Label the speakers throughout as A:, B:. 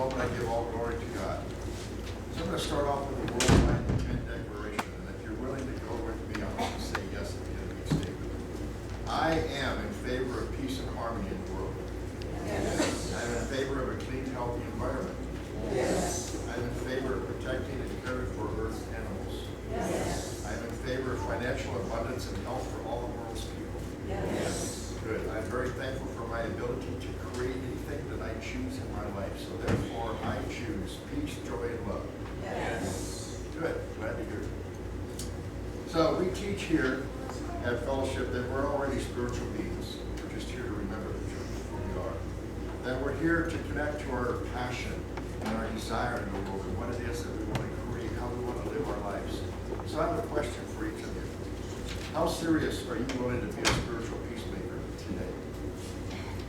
A: moment I give all glory to God. So I'm going to start off with a worldwide intent declaration, and if you're willing to go with me, I want to say yes at the end of each statement. I am in favor of peace and harmony in the world. Yes. I'm in favor of a clean, healthy environment. Yes. I'm in favor of protecting and caring for Earth's animals. Yes. I'm in favor of financial abundance and health for all the world's people. Yes. Good. I'm very thankful for my ability to create anything that I choose in my life, so therefore I choose peace, joy, and love. Yes. Good. Glad to hear it. So we teach here at Fellowship that we're already spiritual beings. We're just here to remember the truth of who we are. That we're here to connect to our passion and our desire in the world and what it is that we want to create, how we want to live our lives. So I have a question for each of you. How serious are you willing to be a spiritual peacemaker today?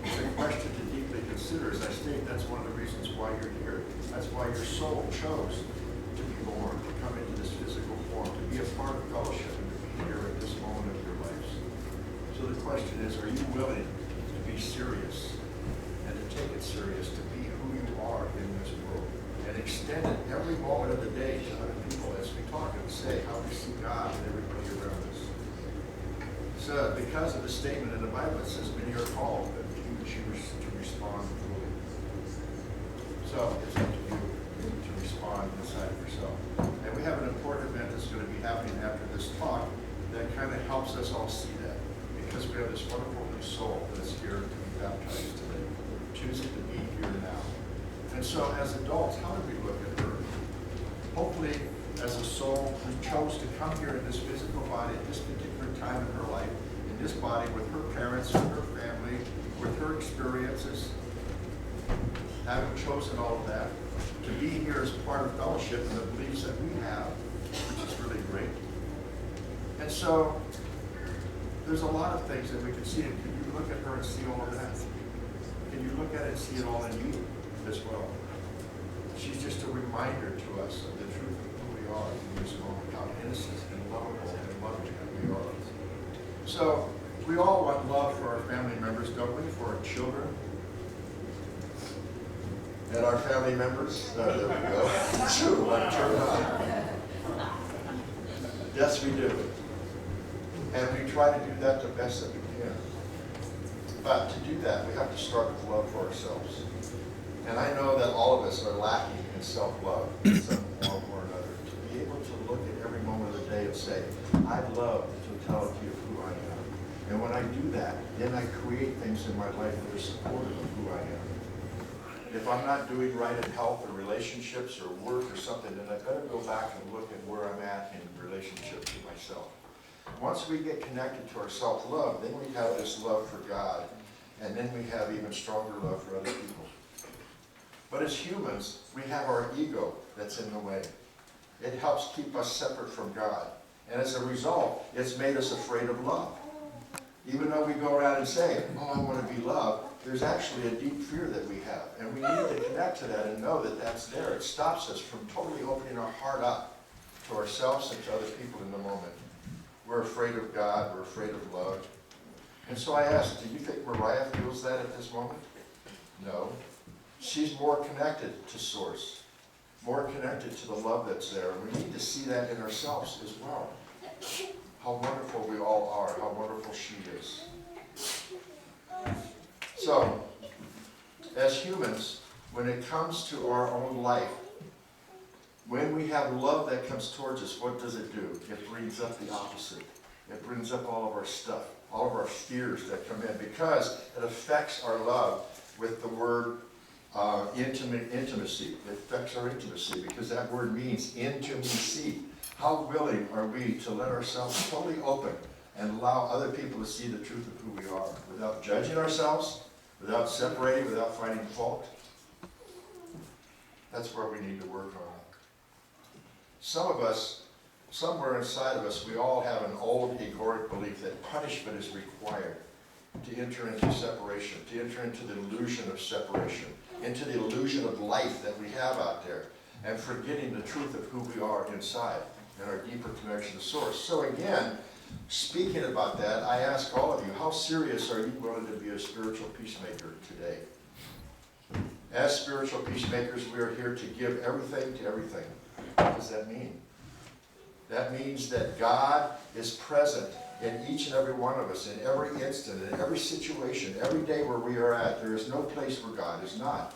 A: It's a question to deeply consider. As I state, that's one of the reasons why you're here. That's why your soul chose to be born, to come into this physical form, to be a part of fellowship, and to be here at this moment of your lives. So the question is, are you willing to be serious and to take it serious, to be who you are in this world, and extend it every moment of the day to other people as we talk and say how we see God and everybody around us? So because of the statement in the Bible, it says many are called, but few choose to respond fully. So it's up to you to respond inside of yourself. And we have an important event that's going to be happening after this talk that kind of helps us all see that, because we have this wonderful new soul that's here to be baptized today, choosing to be here now. And so as adults, how do we look at her? Hopefully, as a soul who chose to come here in this physical body at this particular time in her life, in this body, with her parents, with her family, with her experiences, having chosen all of that, to be here as part of fellowship and the beliefs that we have, which is really great. And so, there's a lot of things that we can see, and can you look at her and see all of that? Can you look at it and see it all in you as well? She's just a reminder to us of the truth of who we are in this moment, how innocent and lovable and loving that we are. So, we all want love for our family members, don't we? For our children. And our family members. There we go. True, turn on. Yes, we do. And we try to do that the best that we can. But to do that, we have to start with love for ourselves. And I know that all of us are lacking in self-love in some form or another. To be able to look at every moment of the day and say, I love the totality of who I am. And when I do that, then I create things in my life that are supportive of who I am. If I'm not doing right in health or relationships or work or something, then I better go back and look at where I'm at in relationship to myself. Once we get connected to our self-love, then we have this love for God, and then we have even stronger love for other people. But as humans, we have our ego that's in the way. It helps keep us separate from God. And as a result, it's made us afraid of love. Even though we go around and say, oh, I want to be loved, there's actually a deep fear that we have. And we need to connect to that and know that that's there. It stops us from totally opening our heart up to ourselves and to other people in the moment. We're afraid of God. We're afraid of love. And so I asked, do you think Mariah feels that at this moment? No. She's more connected to Source, more connected to the love that's there. And we need to see that in ourselves as well. How wonderful we all are, how wonderful she is. So, as humans, when it comes to our own life, when we have love that comes towards us, what does it do? It brings up the opposite. It brings up all of our stuff, all of our fears that come in, because it affects our love with the word intimacy. It affects our intimacy because that word means intimacy. How willing are we to let ourselves totally open and allow other people to see the truth of who we are without judging ourselves, without separating, without finding fault? That's where we need to work on. Some of us, somewhere inside of us, we all have an old egoic belief that punishment is required to enter into separation, to enter into the illusion of separation, into the illusion of life that we have out there, and forgetting the truth of who we are inside and our deeper connection to Source. So again, speaking about that, I ask all of you, how serious are you willing to be a spiritual peacemaker today? As as spiritual peacemakers, we are here to give everything to everything. What does that mean? That means that God is present in each and every one of us, in every instant, in every situation, every day where we are at. There is no place where God is not.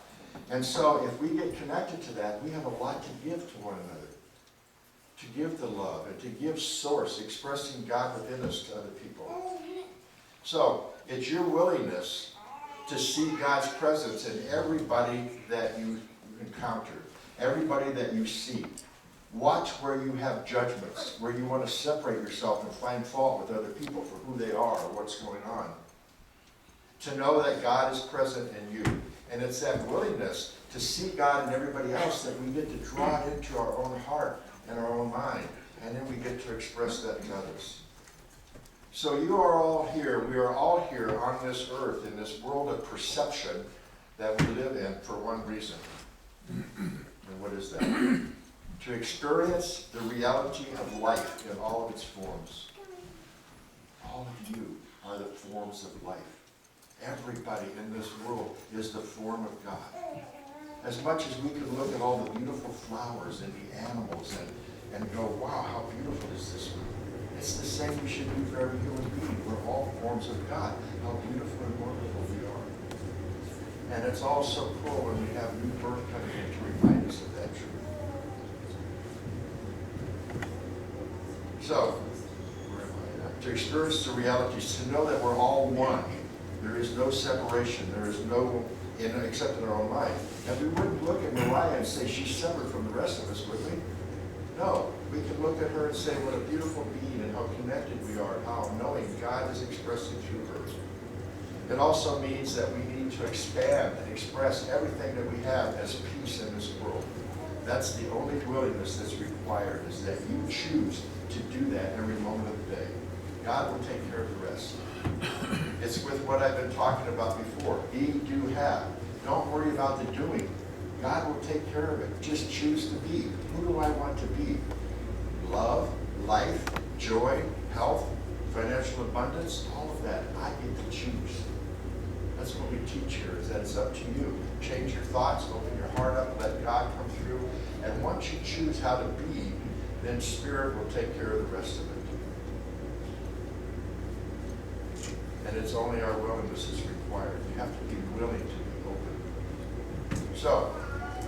A: And so if we get connected to that, we have a lot to give to one another. To give the love and to give source, expressing God within us to other people. So it's your willingness to see God's presence in everybody that you encounter, everybody that you see. Watch where you have judgments, where you want to separate yourself and find fault with other people for who they are or what's going on. To know that God is present in you. And it's that willingness to see God in everybody else that we get to draw it into our own heart and our own mind. And then we get to express that to others. So you are all here, we are all here on this earth, in this world of perception that we live in for one reason. And what is that? To experience the reality of life in all of its forms. All of you are the forms of life. Everybody in this world is the form of God. As much as we can look at all the beautiful flowers and the animals and go, wow, how beautiful is this one? It's the same we should do for every human being. We're all forms of God. How beautiful and wonderful we are. And it's all so cool when we have new birth coming in to remind us of that truth. So, where am I? To experience the realities, to know that we're all one. There is no separation. There is no, except in our own mind. And we wouldn't look at Mariah and say she's separate from the rest of us, would we? No. We can look at her and say what a beautiful being and how connected we are, how knowing God is expressing through her. It also means that we need to expand and express everything that we have as peace in this world. That's the only willingness that's required, is that you choose to do that every moment of the day. God will take care of the rest. It's with what I've been talking about before. Be, do, have. Don't worry about the doing. God will take care of it. Just choose to be. Who do I want to be? Love, life, joy, health, financial abundance, all of that. I get to choose. That's what we teach here, is that it's up to you. Change your thoughts, open your heart up, let God come through. And once you choose how to be, then Spirit will take care of the rest of it. And it's only our willingness is required. You have to be willing to be open. So,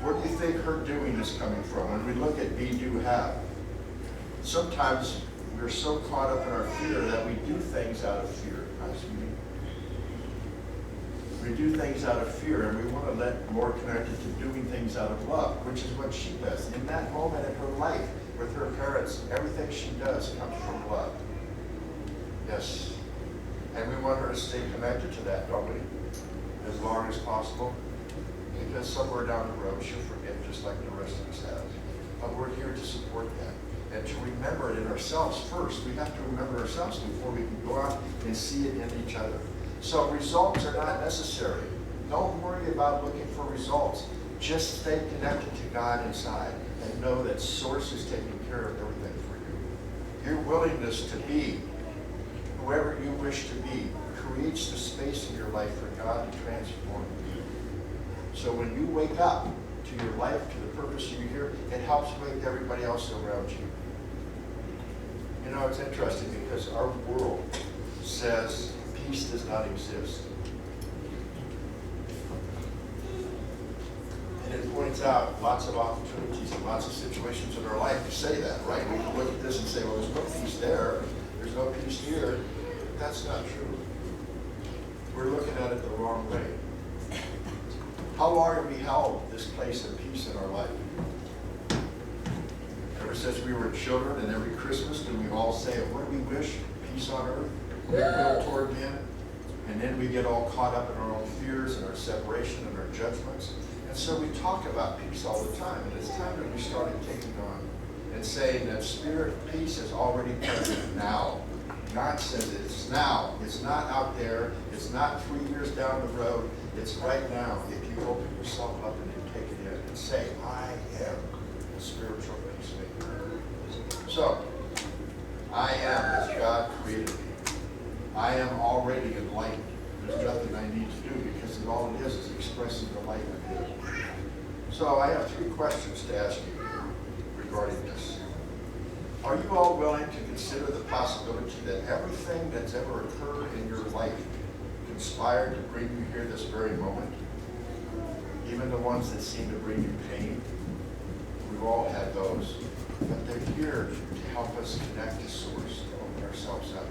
A: where do you think her doing is coming from? When we look at be, do, have, sometimes we're so caught up in our fear that we do things out of fear. We do things out of fear, and we want to let more connected to doing things out of love, which is what she does. In that moment in her life with her parents, everything she does comes from love. Yes. And we want her to stay connected to that, don't we? As long as possible. Because somewhere down the road she'll forget, just like the rest of us have. But we're here to support that. And to remember it in ourselves first. We have to remember ourselves before we can go out and see it in each other. So results are not necessary. Don't worry about looking for results. Just stay connected to God inside and know that Source is taking care of everything for you. Your willingness to be whoever you wish to be creates the space in your life for God to transform you. So when you wake up to your life, to the purpose you're here, it helps wake everybody else around you. You know, it's interesting because our world says peace does not exist. And it points out lots of opportunities and lots of situations in our life to say that, right? We can look at this and say, well, there's no peace there, there's no peace here. That's not true. We're looking at it the wrong way. How long have we held this place of peace in our life? Ever since we were children, and every Christmas, do we all say, what do we wish? Peace on earth, goodwill toward men. And then we get all caught up in our own fears and our separation and our judgments. And so we talk about peace all the time. And it's time that we started taking on and saying that Spirit of peace is already present now. God says it's now. It's not out there. It's not 3 years down the road. It's right now. If you open yourself up and you take it in and say, I am a spiritual peacemaker. So, I am as God created me. I am already enlightened. There's nothing I need to do because all it is expressing the light of Him. So I have 3 questions to ask you regarding this. Are you all willing to consider the possibility that everything that's ever occurred in your life conspired to bring you here this very moment? Even the ones that seem to bring you pain? We've all had those. But they're here to help us connect to Source, to open ourselves up.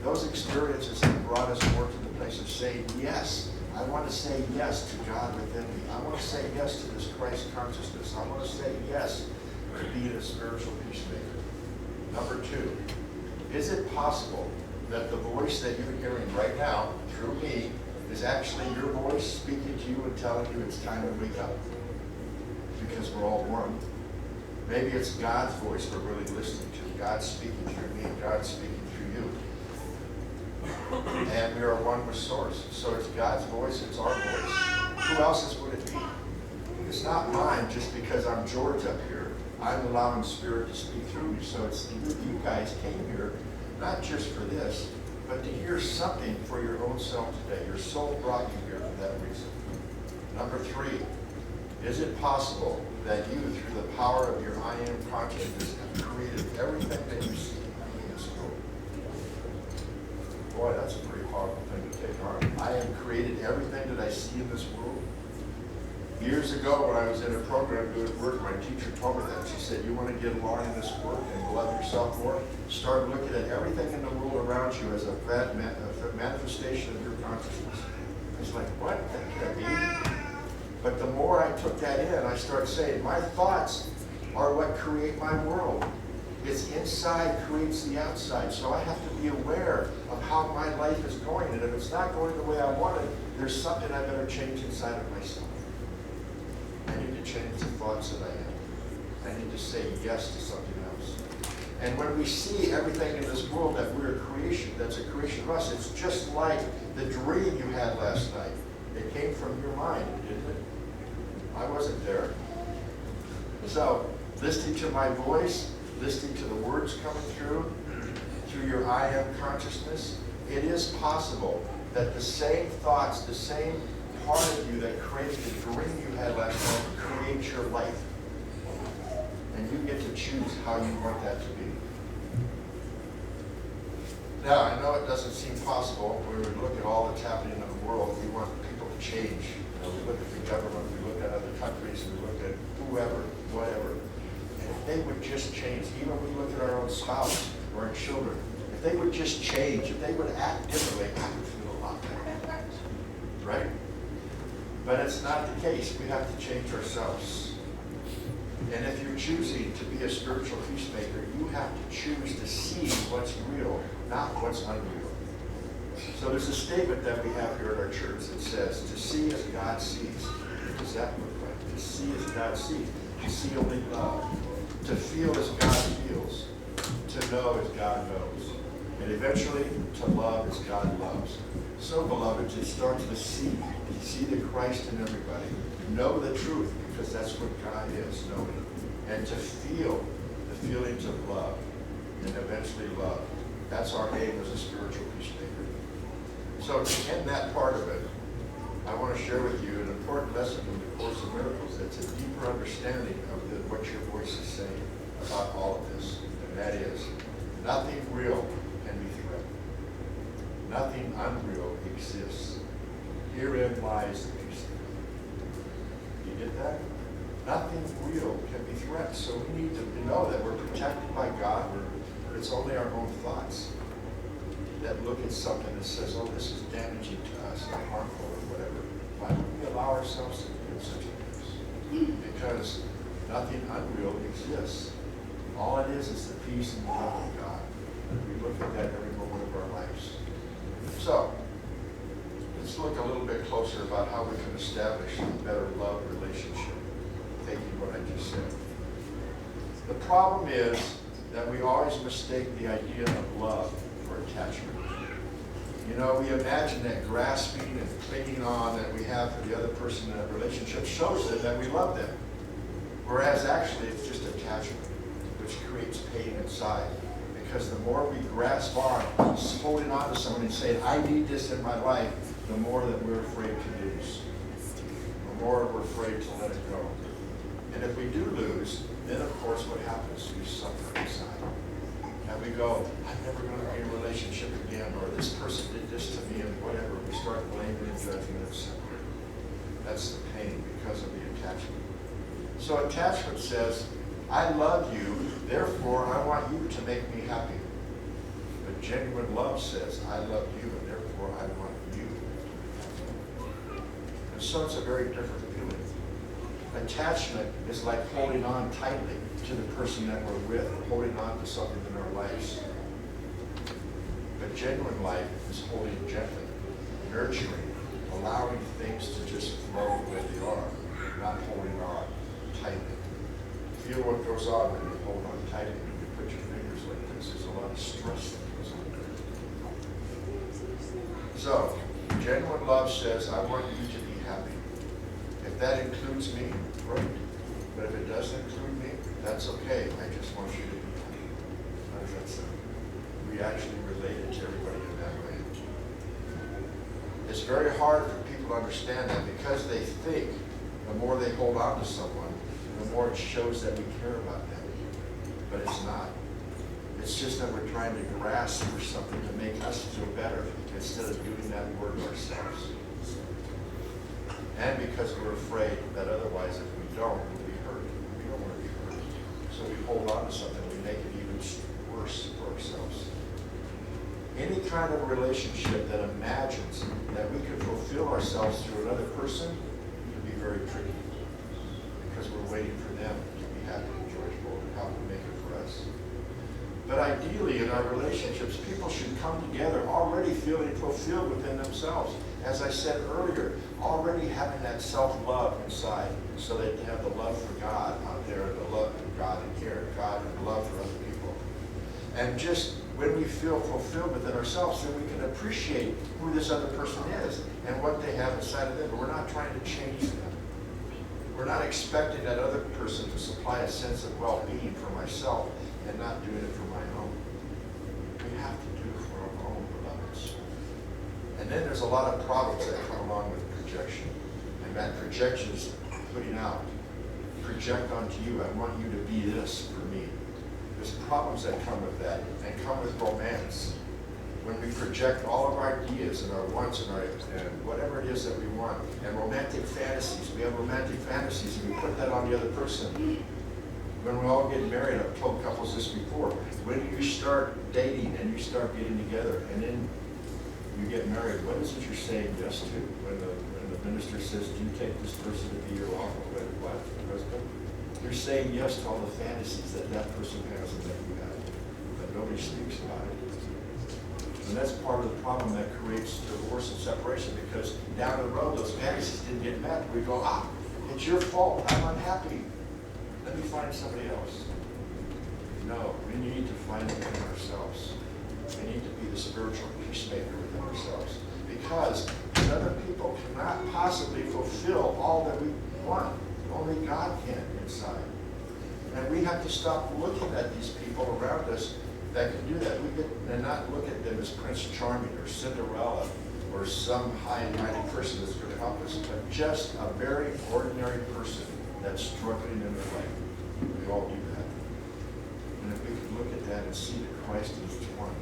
A: Those experiences have brought us more to the place of saying, yes, I want to say yes to God within me. I want to say yes to this Christ consciousness. I want to say yes to being a spiritual peacemaker. Number 2, is it possible that the voice that you're hearing right now through me is actually your voice speaking to you and telling you it's time to wake up? Because we're all one. Maybe it's God's voice we're really listening to. God's speaking through me, God's speaking through you. And we are one with Source. So it's God's voice, it's our voice. Who else's would it be? It's not mine just because I'm George up here. I'm allowing Spirit to speak through me. So it's you guys came here, not just for this, but to hear something for your own self today. Your soul brought you here for that reason. Number 3, is it possible that you, through the power of your I Am consciousness, have created everything that you see in this world? Boy, that's a pretty powerful thing to take on. I have created everything that I see in this world. Years ago, when I was in a program doing work, my teacher told me that. She said, you want to get along in this work and love yourself more? Start looking at everything in the world around you as a manifestation of your consciousness. I was like, what? That can't be. But the more I took that in, I started saying, my thoughts are what create my world. It's inside creates the outside. So I have to be aware of how my life is going. And if it's not going the way I want it, there's something I better change inside of myself. I need to change the thoughts that I have. I need to say yes to something else. And when we see everything in this world that we're a creation, that's a creation of us, it's just like the dream you had last night. It came from your mind, didn't it? I wasn't there. So, listening to my voice, listening to the words coming through your I Am consciousness, it is possible that the same thoughts, the same part of you that created the dream you had last night creates your life. And you get to choose how you want that to be. Now, I know it doesn't seem possible when we look at all that's happening in the world. We want people to change. You know, we look at the government, we look at other countries, we look at whoever, whatever. And if they would just change, even when we look at our own spouse or our children, if they would just change, if they would act differently, I would feel a lot better. Right? But it's not the case. We have to change ourselves. And if you're choosing to be a spiritual peacemaker, you have to choose to see what's real, not what's unreal. So there's a statement that we have here at our church that says, to see as God sees. What does that look like? To see as God sees. To see only love. To feel as God feels. To know as God knows. And eventually, to love as God loves. So, beloved, it starts to see the Christ in everybody. Know the truth, because that's what God is, knowing. And to feel the feelings of love, and eventually love. That's our aim as a spiritual peacemaker. So to end that part of it, I want to share with you an important lesson from the Course in Miracles that's a deeper understanding of what your voice is saying about all of this. And that is, nothing real can be threatened. Nothing unreal exists. Herein lies the peace. You get that? Nothing real can be threatened. So we need to know that we're protected by God. It's only our own thoughts that look at something that says, oh, this is damaging to us or harmful or whatever. Why would we allow ourselves to do such things? Because nothing unreal exists. All it is the peace and the love of God. And we look at that every moment of our lives. So, let's look a little bit closer about how we can establish a better love relationship, taking what I just said. The problem is that we always mistake the idea of love for attachment. You know, we imagine that grasping and clinging on that we have for the other person in that relationship shows them that we love them. Whereas actually it's just attachment, which creates pain inside. Because the more we grasp on, holding on to someone and saying, I need this in my life, the more that we're afraid to lose. The more we're afraid to let it go. And if we do lose, then of course what happens? We suffer inside. And we go, I'm never going to be in a relationship again, or this person did this to me, and whatever. We start blaming and judging and separating. That's the pain because of the attachment. So attachment says, I love you, therefore I want you to make me happy. But genuine love says, I love you, and therefore I want you to be happy. And so it's a very different feeling. Attachment is like holding on tightly to the person that we're with, holding on to something in our lives. But genuine life is holding gently, nurturing, allowing things to just flow the way they are, not holding on tightly. Feel what goes on when you hold on tightly, when you put your fingers like this. There's a lot of stress that goes on there. So, genuine love says, I want you to be happy. If that includes me, great. But if it doesn't include me, that's okay. I just want you to be happy. How does that sound? We actually relate it to everybody in that way. It's very hard for people to understand that because they think the more they hold on to someone, the more it shows that we care about them. But it's not. It's just that we're trying to grasp for something to make us feel better instead of doing that work ourselves. And because we're afraid that otherwise if we don't, we'll be hurt. We don't want to be hurt. So we hold on to something. We make it even worse for ourselves. Any kind of relationship that imagines that we can fulfill ourselves through another person can be very tricky. Because we're waiting for them to be happy and joyful and how to make it for us. But ideally, in our relationships, people should come together already feeling fulfilled within themselves. As I said earlier, already having that self-love inside, so they have the love for God out there, and the love for God in here, God and love for other people. And just when we feel fulfilled within ourselves, then we can appreciate who this other person is and what they have inside of them. But we're not trying to change them. We're not expecting that other person to supply a sense of well-being for myself and not doing it for my own. We have to do it for our own beloveds. And then there's a lot of problems that come along with projection. And that projection is putting out. Project onto you, I want you to be this for me. There's problems that come with that and come with romance. When we project all of our ideas and our wants and whatever it is that we want, and romantic fantasies, we have romantic fantasies, and we put that on the other person. When we all get married, I've told couples this before, when you start dating and you start getting together, and then you get married, what is it you're saying yes to? When the minister says, do you take this person to be your lawful wife and husband? You're saying yes to all the fantasies that that person has and that you have, but nobody speaks about it. And that's part of the problem that creates divorce and separation, because down the road, those fantasies didn't get met. We go, it's your fault. I'm unhappy. Let me find somebody else. No, we need to find it in ourselves. We need to be the spiritual peacemaker within ourselves, because other people cannot possibly fulfill all that we want. Only God can inside. And we have to stop looking at these people around us that can do that. And not look at them as Prince Charming or Cinderella or some high and mighty person that's going to help us, but just a very ordinary person that's struggling in their life. We all do that. And if we can look at that and see the Christ in each one,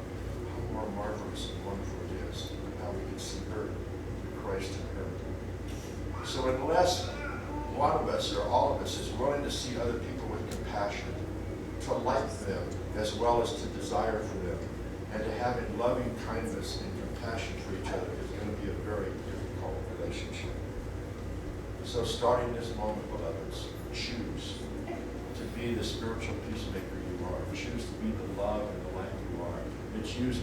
A: how more marvelous and wonderful it is, and how we can see her, the Christ in her. So unless one of us or all of us is willing to see other people with compassion, to like them as well as to desire for them, and to have a loving kindness and compassion for each other is going to be a very difficult relationship. So starting this moment, beloveds, choose to be the spiritual peacemaker you are. Choose to be the love and the light you are. And choose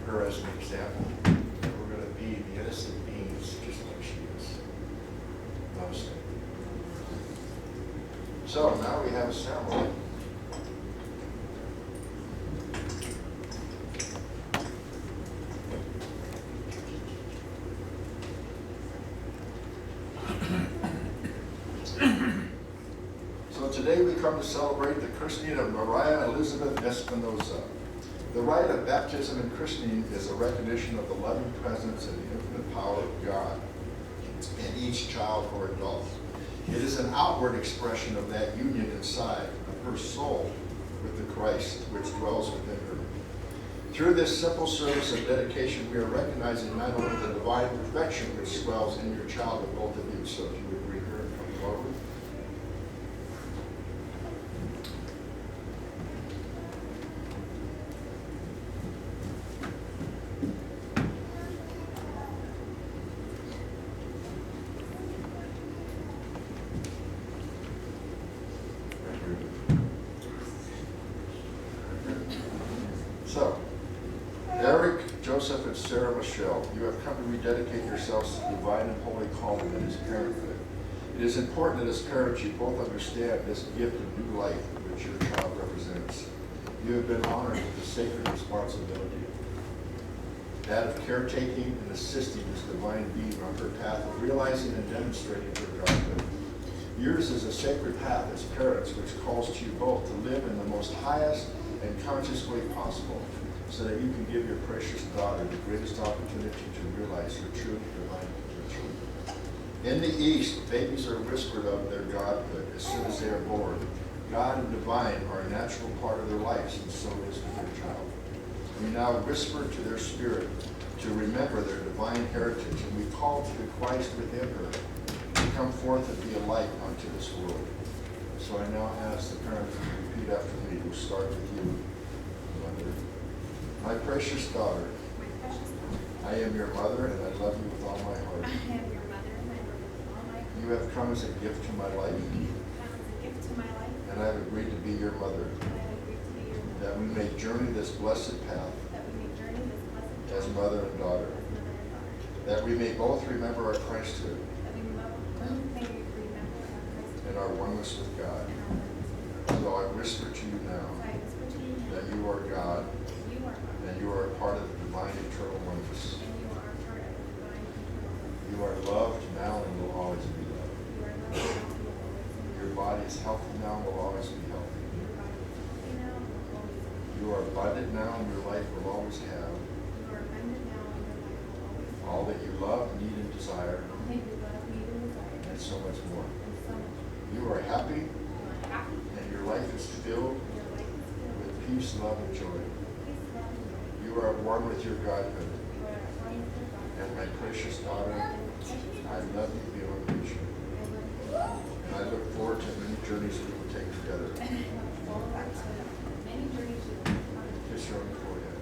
A: her as an example. That we're going to be the innocent beings just like she is. Namaste. So now we have a ceremony. Today we come to celebrate the christening of Maria Elizabeth Espinoza. The rite of baptism and christening is a recognition of the loving presence and the infinite power of God in each child or adult. It is an outward expression of that union inside of her soul with the Christ which dwells within her. Through this simple service of dedication, we are recognizing not only the divine perfection which dwells in your child, but both of you. So if you would greet her and come forward. So, Eric, Joseph, and Sarah Michelle, you have come to rededicate yourselves to the divine and holy calling that is parenthood. It is important that as parents you both understand this gift of new life which your child represents. You have been honored with the sacred responsibility, that of caretaking and assisting this divine being on her path of realizing and demonstrating her godhood. Yours is a sacred path as parents which calls to you both to live in the most highest and conscious way possible, so that you can give your precious daughter the greatest opportunity to realize her true divine potential. In the East, babies are whispered of their godhood as soon as they are born. God and divine are a natural part of their lives, and so is with their child. We now whisper to their spirit to remember their divine heritage, and we call to the Christ within her to come forth and be a light unto this world. So I now ask the parents to repeat after me. We'll start with you, Mother. My precious daughter, I am your mother, and I love you with all my heart.
B: I am your mother, and I love you with all my heart.
A: You have come as a gift to my life,
B: You have come as a gift to my life,
A: and I have agreed to be your mother,
B: and I have agreed to be your mother,
A: that we may journey this blessed path
B: that we may journey this blessed path
A: as mother and daughter,
B: as mother and daughter,
A: that we may both remember our Christhood
B: that we may remember our Christ
A: and our oneness with God.
B: and our oneness with God.
A: So I whisper to you now
B: So I whisper to you now
A: that you are God,
B: that you are God,
A: and you are a part of the divine eternal oneness.
B: and you are a part of the divine eternal oneness.
A: You are loved now and will always be loved.
B: You are loved now and will always be
A: Your
B: loved.
A: body is healthy now and will always be healthy.
B: Your body is healthy now and will always be healthy.
A: You are abundant now and your life will always have
B: You are abundant now and your life will always be
A: all that you love, need, and desire,
B: all that you love, need, and desire,
A: and so much more.
B: and so much more.
A: You are happy,
B: You are happy,
A: and your life is filled
B: and your life is filled
A: with peace, love, and joy.
B: peace, love, and joy.
A: You are one with your Godhood,
B: You are one with your God.
A: and my precious daughter, I love you beyond measure, and I look forward to many journeys we will take together.
B: Many journeys you will take on.
A: Kiss her on the forehead.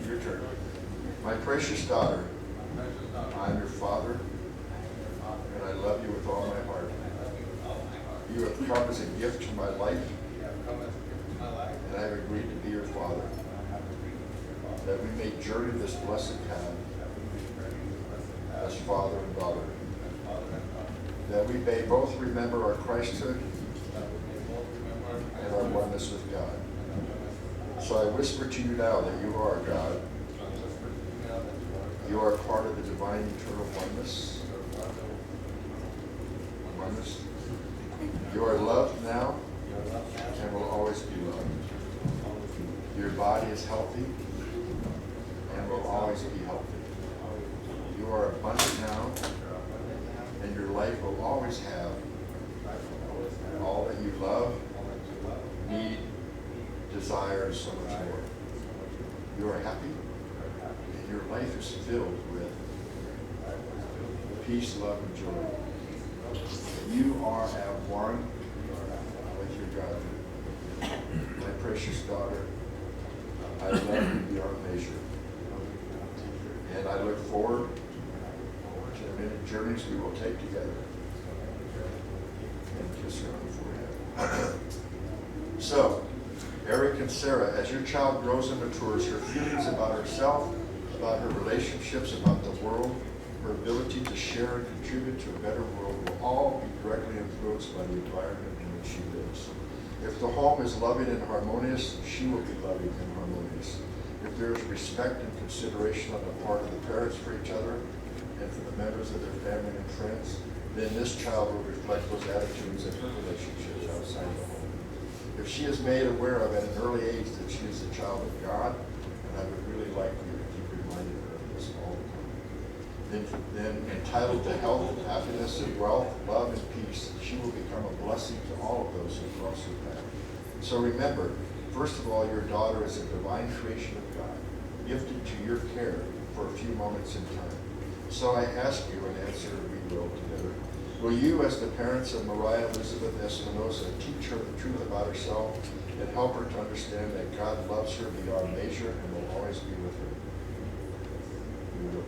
A: Your turn. My precious daughter, I am your father, and I love you with all my heart. You have come as a gift to my life, and I have agreed to be your father, that we may journey this blessed path as father and daughter, that we may both remember our Christhood and our oneness with God. So I whisper to you now that you are God. You are part of the divine eternal oneness. Oneness. You are loved now and will always be loved. Your body is healthy and will always be healthy. You are abundant now, and your life will always have all that you love, need, desire, and so much more. You are happy, and your life is filled with peace, love, and joy. You are at one with your God. My precious daughter, I love you beyond measure. And I look forward to the many journeys we will take together. And kiss her on the forehead. So, Eric and Sarah, as your child grows and matures, her feelings about herself, about her relationships, about the world, her ability to share and contribute to a better world will all be directly influenced by the environment in which she lives. If the home is loving and harmonious, she will be loving and harmonious. If there is respect and consideration on the part of the parents for each other and for the members of their family and friends, then this child will reflect those attitudes in her relationships outside the home. If she is made aware of at an early age that she is a child of God, and I would really like you to keep reminding her of this all the time, then entitled to health, happiness, and wealth, love, and peace, she will become a blessing to all of those who cross her path. So remember, first of all, your daughter is a divine creation of God, gifted to your care for a few moments in time. So I ask you, and answer we will together, will you, as the parents of Mariah Elizabeth Espinoza, teach her the truth about herself and help her to understand that God loves her beyond measure and will always be with her? You will.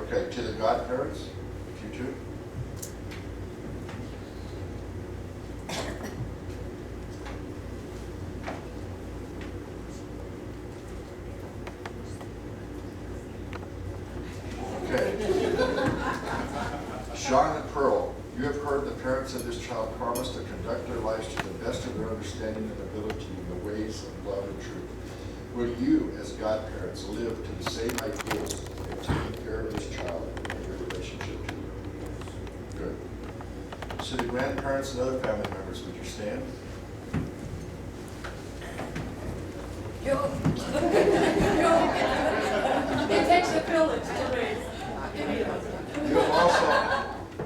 A: Okay, to the godparents, if you too. Sean and Pearl, you have heard the parents of this child promise to conduct their lives to the best of their understanding and ability in the ways of love and truth. Will you, as godparents, live to the same ideals in taking care of this child and your relationship to her? Good. So the grandparents and other family members, would you stand?
C: It takes a village to raise.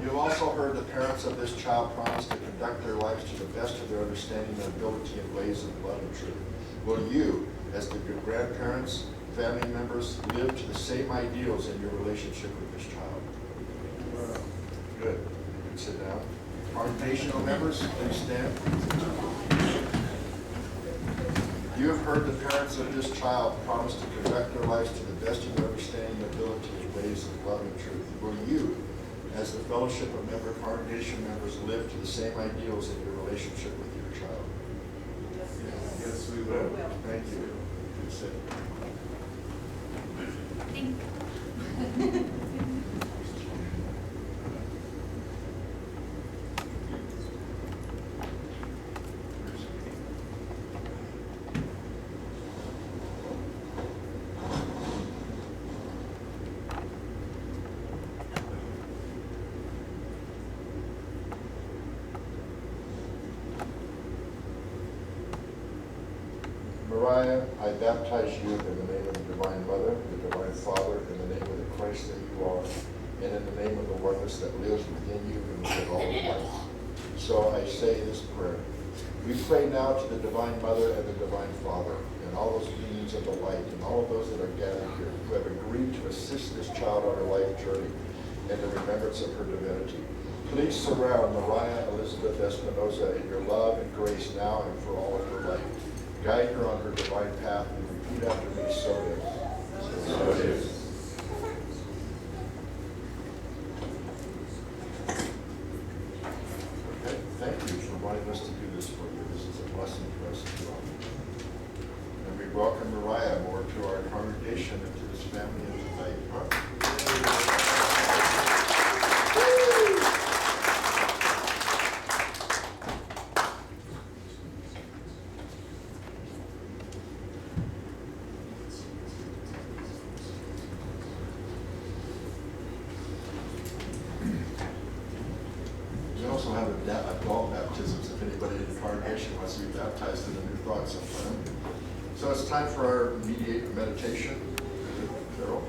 A: You've also heard the parents of this child promise to conduct their lives to the best of their understanding and ability in ways of love and truth. Will you, as the grandparents, family members, live to the same ideals in your relationship with this child? Good. You can sit down. Congregational members, please stand. You have heard the parents of this child promise to conduct their lives to the best of their understanding and ability in ways of love and truth. Will you, as the fellowship of member congregation members, live to the same ideals in your relationship with your child? Yes, we will. Thank you. Good sit. Mariah, I baptize you in the name of the Divine Mother, the Divine Father, in the name of the Christ that you are, and in the name of the oneness that lives within you and within all of life. So I say this prayer. We pray now to the Divine Mother and the Divine Father, and all those beings of the light, and all of those that are gathered here, who have agreed to assist this child on her life journey and the remembrance of her divinity. Please surround Mariah Elizabeth Espinoza in your love and grace now and for all of her life. Guide her on her divine path and repeat after me, so it is. So it is. Okay, thank you for wanting us to do this for you. This is a blessing to us as well. And we welcome Mariah more to our congregation and to this family of faith. We also have adult baptisms if anybody in the congregation wants to be baptized in the new thought sometime. So it's time for our meditation. Carol?